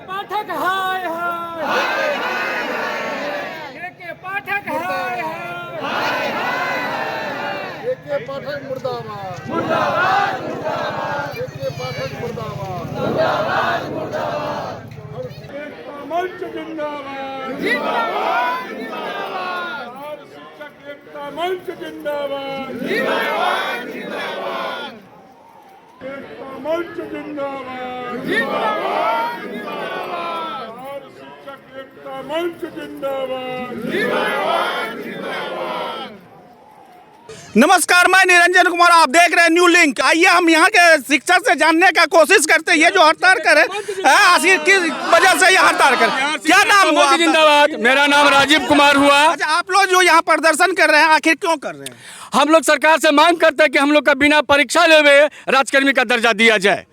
पाठक हाय हाय, के पाठक हाय हाय, के पाठक मुर्दाबाद, मुर्दाबाद मुर्दाबाद, के पाठक मुर्दाबाद, मुर्दाबाद मुर्दाबाद। एकता मंच जिंदाबाद, जिंदाबाद जिंदाबाद। और शिक्षक एकता मंच जिंदाबाद, जिंदाबाद जिंदाबाद। एकता मंच जिंदाबाद, जिंदाबाद जिंदाबाद। और शिक्षक एकता मंच जिंदाबाद, जिंदाबाद जिंदाबाद। नमस्कार, मैं निरंजन कुमार, आप देख रहे हैं न्यू लिंक। आइए हम यहाँ के शिक्षक से जानने का कोशिश करते हैं ये जो हड़ताल करे आखिर किस वजह से ये हड़ताल करे। क्या नाम हुआ? जिंदाबाद। मेरा नाम राजीव कुमार हुआ। अच्छा, आप लोग जो यहाँ प्रदर्शन कर रहे हैं आखिर क्यों कर रहे हैं? हम लोग सरकार से मांग करते हैं कि हम लोग का बिना परीक्षा ले हुए राजकर्मी का दर्जा दिया जाए।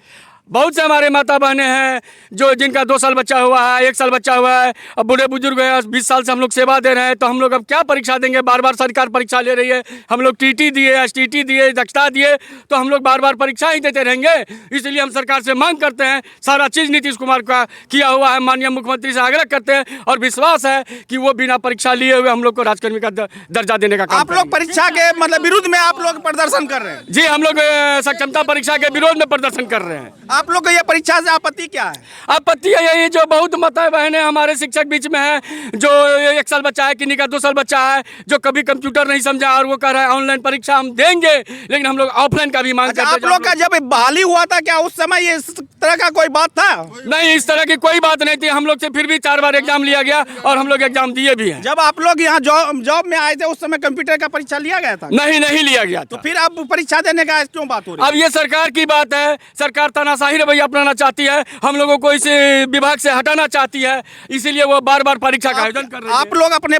बहुत से हमारे माता बहनें हैं जो जिनका 2 साल बच्चा हुआ है, 1 साल बच्चा हुआ है, अब बूढ़े बुजुर्ग हैं, 20 साल से हम लोग सेवा दे रहे हैं, तो हम लोग अब क्या परीक्षा देंगे? बार बार सरकार परीक्षा ले रही है। हम लोग टीटी दिए, एसटीटी दिए, दक्षता दिए, तो हम लोग बार बार परीक्षा ही देते रहेंगे। इसलिए हम सरकार से मांग करते हैं, सारा चीज़ नीतीश कुमार का किया हुआ है, माननीय मुख्यमंत्री से आग्रह करते हैं और विश्वास है कि वो बिना परीक्षा लिए हुए हम लोग को राजकर्मी का दर्जा देने का काम आप लोग परीक्षा के मतलब विरुद्ध में आप लोग प्रदर्शन कर रहे हैं? जी, हम लोग सक्षमता परीक्षा के विरोध में प्रदर्शन कर रहे हैं। आप लोग को ये परीक्षा से आपत्ति क्या है? आपत्ति है यही जो बहुत माताएं बहनें हमारे शिक्षक बीच में है, जो 1 साल बच्चा है, किन्हीं का 2 साल बच्चा है, जो कभी कंप्यूटर नहीं समझा और वो कह रहा है ऑनलाइन परीक्षा हम देंगे, लेकिन हम लोग ऑफलाइन का भी मांग अच्छा, करते आप लोग का जब बहाली हुआ था क्या उस समय ये इस तरह का कोई बात था? नहीं, इस तरह की कोई बात नहीं थी। हम लोग से फिर भी 4 बार एग्जाम लिया गया और हम लोग एग्जाम दिए भी हैं। जब आप लोग यहाँ जॉब में आए थे उस समय कंप्यूटर का परीक्षा लिया गया था? नहीं लिया गया तो था। फिर अब परीक्षा देने का क्यों बात हो रही है? अब ये सरकार की बात है, सरकार तानाशाही रवैया अपनाना चाहती है, हम लोगों को इस विभाग से हटाना चाहती है, इसीलिए वो बार बार परीक्षा का आयोजन कर रही है। आप लोग अपने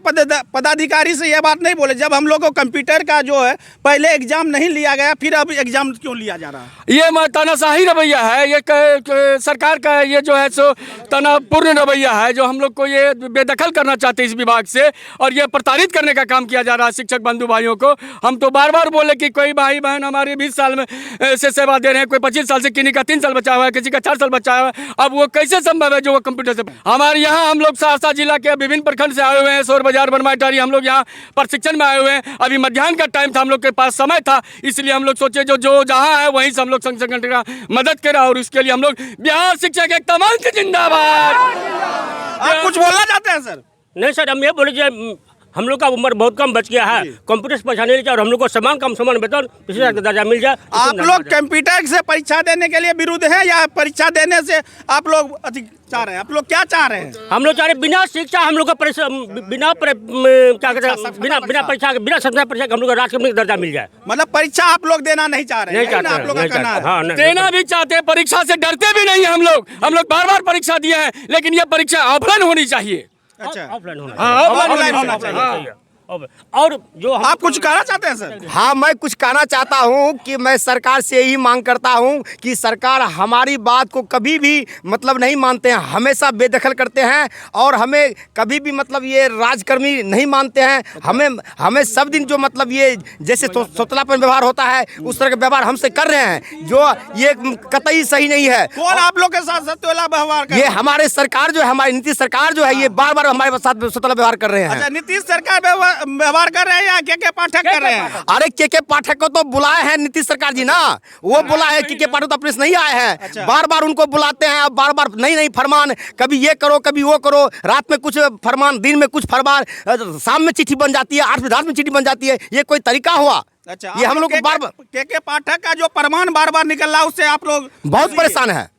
पदाधिकारी से यह बात नहीं बोले जब हम लोग को कंप्यूटर का जो है पहले एग्जाम नहीं लिया गया, फिर अब एग्जाम क्यों लिया जा रहा है? ये तानाशाही रवैया है, ये सरकार का ये जो है सो तनावपूर्ण रवैया है, जो हम लोग को ये बेदखल करना चाहते हैं इस विभाग से, और ये प्रताड़ित करने का काम किया जा रहा है शिक्षक बंधु भाइयों को। हम तो बार बार बोले कि कोई भाई बहन हमारे 20 साल में से सेवा दे रहे हैं, कोई 25 साल से, किन्हीं का 3 साल बचा हुआ है, किसी का 4 साल बचा हुआ है, अब वो कैसे संभव है जो वो कंप्यूटर से? हमारे यहाँ हम लोग सहरसा जिला के विभिन्न प्रखंड से आए हुए हैं, शोर बाजार बनमाटारी, हम लोग यहाँ प्रशिक्षण में आए हुए हैं। अभी मध्याह्न का टाइम था, हम लोग के पास समय था, इसलिए हम लोग सोचे जो जहाँ है वहीं से हम लोग संगठन का मदद करें, और उसके लिए हम लोग बिहार शिक्षक एकता मंच जिंदाबाद। आप कुछ बोलना चाहते हैं सर? नहीं सर, हम ये बोले हम लोग का उम्र बहुत कम बच गया है, कंप्यूटर से परेशानी नहीं चाहिए और हम लोग को समान कम समान वेतन विशेष दर्जा मिल जाए। आप लोग कंप्यूटर से परीक्षा देने के लिए विरुद्ध है या परीक्षा देने से आप लोग अधिक चाह रहे हैं? आप लोग क्या चाह रहे हैं? हम लोग चाह रहे बिना शिक्षा हम लोग का बिना परीक्षा बिना सक्षमता परीक्षा हम लोग का राजकर्मी का दर्जा मिल जाए। मतलब परीक्षा आप लोग देना नहीं चाह रहे हैं? नहीं चाहते, आप लोग का कहना है। हाँ, देना भी चाहते हैं, परीक्षा से डरते भी नहीं है हम लोग बार बार परीक्षा दिए हैं, लेकिन ये परीक्षा ऑफलाइन होनी चाहिए। अच्छा, ऑफलाइन होना ऑफलाइन होना चाहिए। और जो आप कुछ कहना चाहते हैं सर? हाँ, मैं कुछ कहना चाहता हूँ कि मैं सरकार से यही मांग करता हूँ कि सरकार हमारी बात को कभी भी मतलब नहीं मानते हैं, हमेशा बेदखल करते हैं और हमें कभी भी मतलब ये राजकर्मी नहीं मानते हैं। हमें सब दिन जो मतलब ये जैसे सोतलापन व्यवहार होता है उस तरह का व्यवहार हमसे कर रहे हैं, जो ये कतई सही नहीं है। कौन आप लोग के साथ सत्योला व्यवहार कर? ये हमारे सरकार जो है, हमारी नीतीश सरकार जो है, ये बार बार हमारे साथ सोतला व्यवहार कर रहे हैं। अच्छा, नीतीश सरकार व्यवहार कर रहे हैं या के पाठक कर रहे हैं? अरे के पाठक को तो बुलाए हैं नीतीश सरकार जी ना, वो बुलाए हैं। के पाठक तो अपने से नहीं आए हैं। अच्छा। बार बार उनको बुलाते हैं, अब बार बार नई फरमान, कभी ये करो कभी वो करो, रात में कुछ फरमान, दिन में कुछ फरमान, शाम में चिट्ठी बन जाती है, 8 रात में चिट्ठी बन जाती है। ये कोई तरीका हुआ? अच्छा, ये हम लोग को बार बार के पाठक का जो फरमान बार बार निकल रहा है उससे आप लोग बहुत परेशान है।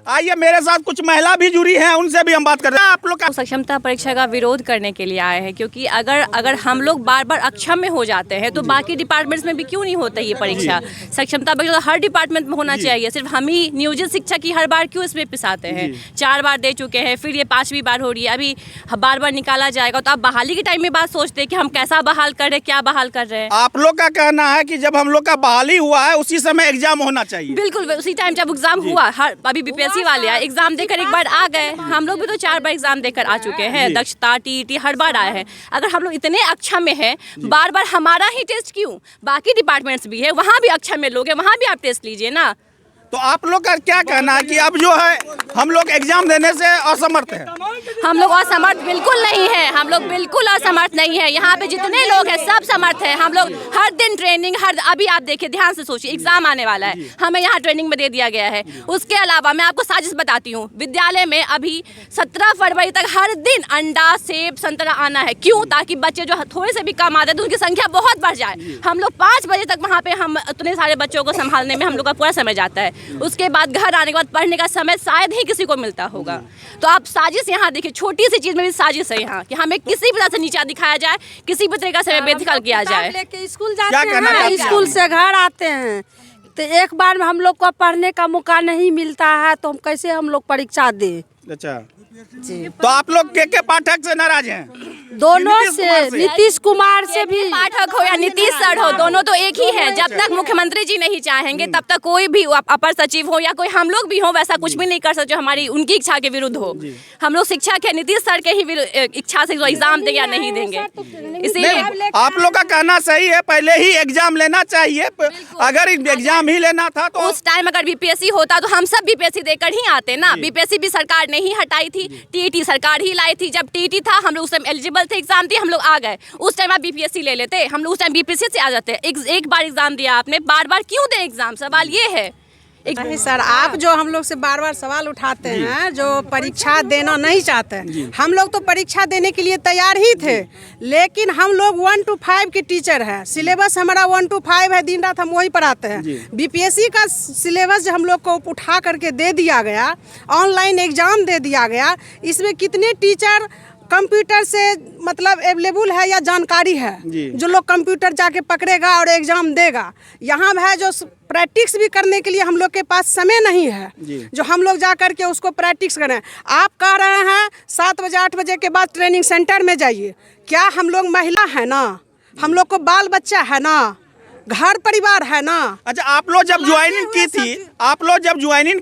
आइए मेरे साथ कुछ महिला भी जुड़ी हैं, उनसे भी हम बात कर रहे हैं। आप लोग का सक्षमता परीक्षा का विरोध करने के लिए आए हैं, क्योंकि अगर हम लोग बार बार अक्षम में हो जाते हैं तो बाकी डिपार्टमेंट्स में भी क्यों नहीं होता ये परीक्षा? सक्षमता परीक्षा हर डिपार्टमेंट में होना चाहिए, सिर्फ हम ही नियोजित शिक्षक ही हर बार क्यों इसमें पिसाते हैं? 4 बार दे चुके हैं, फिर ये 5वीं बार हो रही है, अभी बार बार निकाला जाएगा। तो आप बहाली के टाइम में बात सोचते हैं कि हम कैसा बहाल कर रहे हैं, क्या बहाल कर रहे हैं? आप लोग का कहना है कि जब हम लोग का बहाली हुआ है उसी समय एग्जाम होना चाहिए। बिल्कुल उसी टाइम जब एग्जाम हुआ, अभी बीपीएससी वाले आए, एग्जाम देकर एक बार आ गए, हम लोग भी तो 4 बार एग्जाम देकर आ चुके हैं, दक्षता टीईटी हर बार आए हैं। अगर हम लोग इतने अक्षम में हैं, बार बार हमारा ही टेस्ट क्यों? बाकी डिपार्टमेंट्स भी है, वहाँ भी अक्षम में लोग हैं, वहाँ भी आप टेस्ट लीजिए ना। तो आप लोग का क्या कहना है कि अब जो है हम लोग एग्जाम देने से असमर्थ हैं? हम लोग असमर्थ बिल्कुल नहीं है, हम लोग बिल्कुल असमर्थ नहीं है। यहाँ पे जितने लोग हैं सब समर्थ हैं। हम लोग हर दिन ट्रेनिंग, अभी आप देखिए, ध्यान से सोचिए, एग्जाम आने वाला है, हमें यहाँ ट्रेनिंग में दे दिया गया है। उसके अलावा मैं आपको साजिश बताती हूँ, विद्यालय में अभी 17 फरवरी तक हर दिन अंडा, सेब, संतरा आना है। क्यों? ताकि बच्चे जो थोड़े से भी कम आते हैं तो उनकी संख्या बहुत बढ़ जाए। हम लोग 5 बजे तक वहाँ पे हम इतने सारे बच्चों को संभालने में हम लोग का पूरा समय जाता है। उसके बाद घर आने के बाद पढ़ने का समय शायद ही किसी को मिलता होगा। तो आप साजिश यहाँ देखिए, छोटी सी चीज में भी साजिश है यहाँ कि हमें किसी भी तरह से नीचा दिखाया जाए, किसी भी तरीके से बेदखल किया जाए। लेके स्कूल जाते हैं, स्कूल से घर आते हैं तो एक बार में हम लोग को पढ़ने का मौका नहीं मिलता है, तो हम कैसे हम लोग परीक्षा दें? अच्छा जी, तो आप लोग के पाठक से नाराज हैं? दोनों से, नीतीश कुमार से भी। पाठक हो या नीतीश सर हो, दोनों तो एक ही है। जब तक मुख्यमंत्री जी नहीं चाहेंगे तब तक कोई भी अपर सचिव हो या कोई हम लोग भी हो वैसा कुछ भी नहीं कर सकते जो हमारी उनकी इच्छा के विरुद्ध हो। हम लोग शिक्षा के नीतीश सर के ही इच्छा से एग्जाम देंगे या नहीं देंगे। इसीलिए आप लोग का कहना सही है, पहले ही एग्जाम लेना चाहिए। अगर एग्जाम ही लेना था तो उस टाइम अगर बीपीएससी होता तो हम सब बीपीएससी देकर ही आते ना। बीपीएससी भी सरकार ने ही हटाई थी, टीईटी सरकार ही लाई थी। जब टीईटी था हम लोग उस टाइम एलिजिबल थे, एग्जाम दिए, हम लोग आ गए। उस टाइम आप बीपीएससी ले लेते, हम लोग उस टाइम बीपीएससी से आ जाते। एक बार एग्जाम दिया आपने, बार बार क्यों दे एग्जाम? सवाल ये है। नहीं सर, आप जो हम लोग से बार बार सवाल उठाते हैं, जो परीक्षा देना नहीं चाहते, हम लोग तो परीक्षा देने के लिए तैयार ही थे, लेकिन हम लोग 1 to 5 की टीचर है। सिलेबस हमारा 1 to 5 है, दिन रात हम वही पढ़ाते हैं। बीपीएससी का सिलेबस जो हम लोग को उठा करके दे दिया गया, ऑनलाइन एग्जाम दे दिया गया, इसमें कितने टीचर कंप्यूटर से मतलब अवेलेबल है या जानकारी है जो लोग कंप्यूटर जाके पकड़ेगा और एग्जाम देगा। यहाँ है जो प्रैक्टिस भी करने के लिए हम लोग के पास समय नहीं है जो हम लोग जा करके उसको प्रैक्टिस करें। आप कह रहे हैं 7 बजे 8 बजे के बाद ट्रेनिंग सेंटर में जाइए। क्या हम लोग महिला है ना, हम लोग को बाल बच्चा है ना, घर परिवार है ना। अच्छा, आप लोग जब ज्वाइनिंग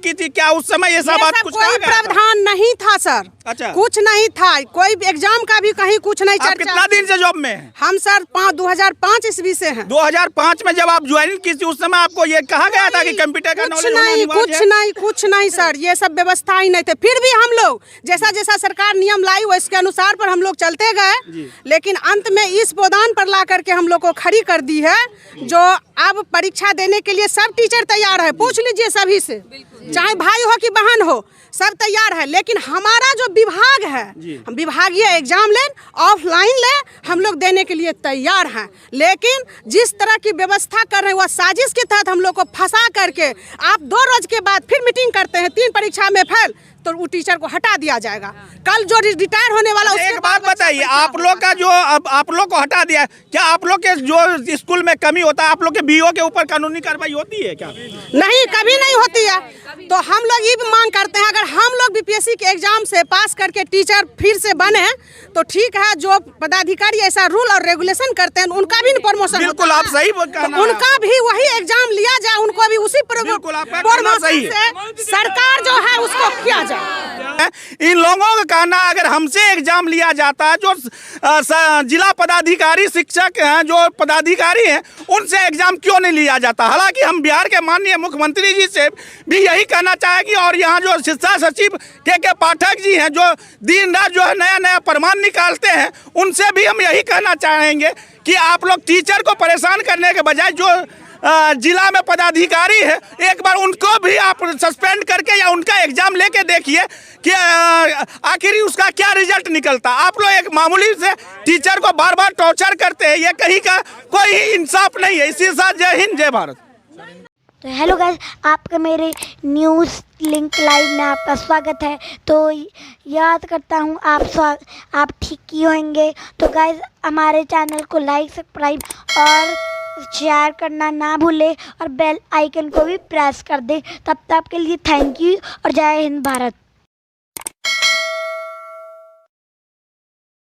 की थी क्या उस समय ये सब बात कुछ कोई प्रावधान नहीं था सर? अच्छा, कुछ नहीं था, कोई एग्जाम का भी कहीं कुछ नहीं चर्चा। कितना दिन से जॉब में हैं? हम सर 2005 ईस्वी से हैं। 2005 में जब आप ज्वाइनिंग की थी उस समय आपको ये कहा गया था कि कंप्यूटर का नॉलेज होना अनिवार्य है? कुछ नहीं सर, ये सब व्यवस्था ही नहीं थे। फिर भी हम लोग जैसा जैसा सरकार नियम लाई उसके अनुसार पर हम लोग चलते गए, लेकिन अंत में इस पोदान पर ला करके हम लोग को खड़ी कर दी है। जो अब परीक्षा देने के लिए सब टीचर तैयार है, पूछ लीजिए सभी से, चाहे भाई हो कि बहन हो, सब तैयार है। लेकिन हमारा जो विभाग है, हम विभागीय एग्जाम लें, ऑफलाइन ले, हम लोग देने के लिए तैयार हैं। लेकिन जिस तरह की व्यवस्था कर रहे हैं वह साजिश के तहत हम लोग को फंसा करके आप 2 रोज के बाद फिर मीटिंग करते हैं, 3 परीक्षा में फेल तो वो टीचर को हटा दिया जाएगा। कल जो रिटायर होने वाला एक बात बताइए, आप लोग का जो अब आप लोग को हटा दिया, क्या आप लोग के जो स्कूल में कमी होता है आप लोग के बीओ के ऊपर कानूनी कार्रवाई होती है क्या? नहीं, कभी नहीं होती है। तो हम लोग ये भी मांग करते हैं, अगर हम लोग बीपीएससी के एग्जाम से पास करके टीचर फिर से बने तो ठीक है। जो पदाधिकारी ऐसा रूल और रेगुलेशन करते हैं उनका भी प्रमोशन, बिल्कुल आप सही कहना, उनका भी वही एग्जाम लिया जाए, उनको भी उसी प्रमोशन से सरकार जो है उसको किया जाए। इन लोगों का कहना अगर हमसे एग्जाम लिया जाता है, जो जिला पदाधिकारी शिक्षक हैं, जो पदाधिकारी हैं, उनसे एग्जाम क्यों नहीं लिया जाता? हालांकि हम बिहार के माननीय मुख्यमंत्री जी से भी यही कहना चाहेंगे और यहाँ जो शिक्षा सचिव के पाठक जी हैं जो दिन रात जो है नया नया प्रमाण निकालते हैं, उनसे भी हम यही कहना चाहेंगे कि आप लोग टीचर को परेशान करने के बजाय जो जिला में पदाधिकारी है एक बार उनको भी आप सस्पेंड करके या उनका एग्जाम लेके देखिए कि आखिर उसका क्या रिजल्ट निकलता। आप लोग एक मामूली से टीचर को बार बार टॉर्चर करते हैं, ये कहीं का कोई इंसाफ नहीं है। इसी साथ जय हिंद जय भारत। तो हेलो गाइस, आपका मेरे न्यूज़ लिंक लाइव में आपका स्वागत है। तो याद करता हूँ आप ठीक ही होंगे। तो गाइस हमारे चैनल को लाइक सब्सक्राइब और शेयर करना ना भूले और बेल आइकन को भी प्रेस कर दें। तब तक के लिए थैंक यू और जय हिंद भारत।